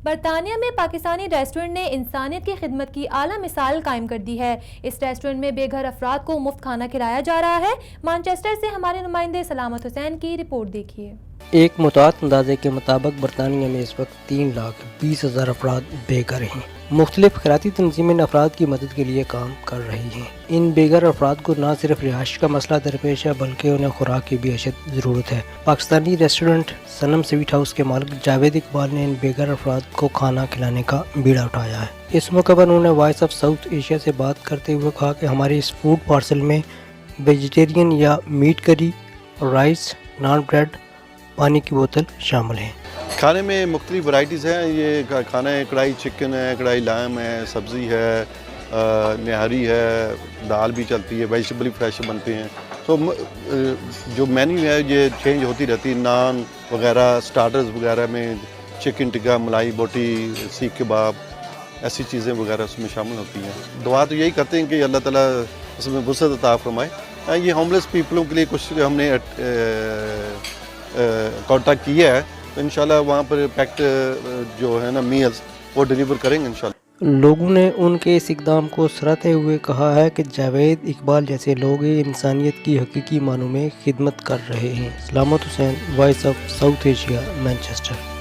برطانیہ میں پاکستانی ریسٹورنٹ نے انسانیت کی خدمت کی اعلیٰ مثال قائم کر دی ہے۔ اس ریسٹورنٹ میں بے گھر افراد کو مفت کھانا کھلایا جا رہا ہے۔ مانچسٹر سے ہمارے نمائندے سلامت حسین کی رپورٹ دیکھیے۔ ایک متعدد اندازے کے مطابق برطانیہ میں اس وقت 3,20,000 افراد بے گھر ہیں۔ مختلف خیراتی تنظیمیں افراد کی مدد کے لیے کام کر رہی ہیں۔ ان بے گھر افراد کو نہ صرف رہائش کا مسئلہ درپیش ہے بلکہ انہیں خوراک کی بھی اشد ضرورت ہے۔ پاکستانی ریسٹورنٹ صنم سویٹ ہاؤس کے مالک جاوید اقبال نے ان بے گھر افراد کو کھانا کھلانے کا بیڑا اٹھایا ہے۔ اس موقع پر انہوں نے وائس آف ساؤتھ ایشیا سے بات کرتے ہوئے کہا کہ ہمارے اس فوڈ پارسل میں ویجیٹیرین یا میٹ کری، رائس، نان بریڈ، پانی کی بوتل شامل ہیں۔ کھانے میں مختلف ورائٹیز ہیں۔ یہ کھانا ہے، کڑھائی چکن ہے، کڑھائی لام ہے، سبزی ہے، نہاری ہے، دال بھی چلتی ہے، ویجیٹیبل بھی فریش بنتے ہیں۔ تو جو مینیو ہے یہ چینج ہوتی رہتی ہے۔ نان وغیرہ، سٹارٹرز وغیرہ میں چکن ٹکا، ملائی بوٹی، سیخ کباب، ایسی چیزیں وغیرہ اس میں شامل ہوتی ہیں۔ دعا تو یہی کرتے ہیں کہ اللہ تعالیٰ اس میں وسعت عطا فرمائے۔ یہ ہوم لیس پیپلوں کے لیے کچھ ہم نے کانٹیکٹ کیا ہے، تو انشاءاللہ وہاں پر پیکٹ جو ہے نا میلز وہ ڈیلیور کریں گے انشاءاللہ۔ لوگوں نے ان کے اس اقدام کو سراہتے ہوئے کہا ہے کہ جاوید اقبال جیسے لوگ انسانیت کی حقیقی معنوں میں خدمت کر رہے ہیں۔ Salamat Hussain, voice of South Asia, Manchester.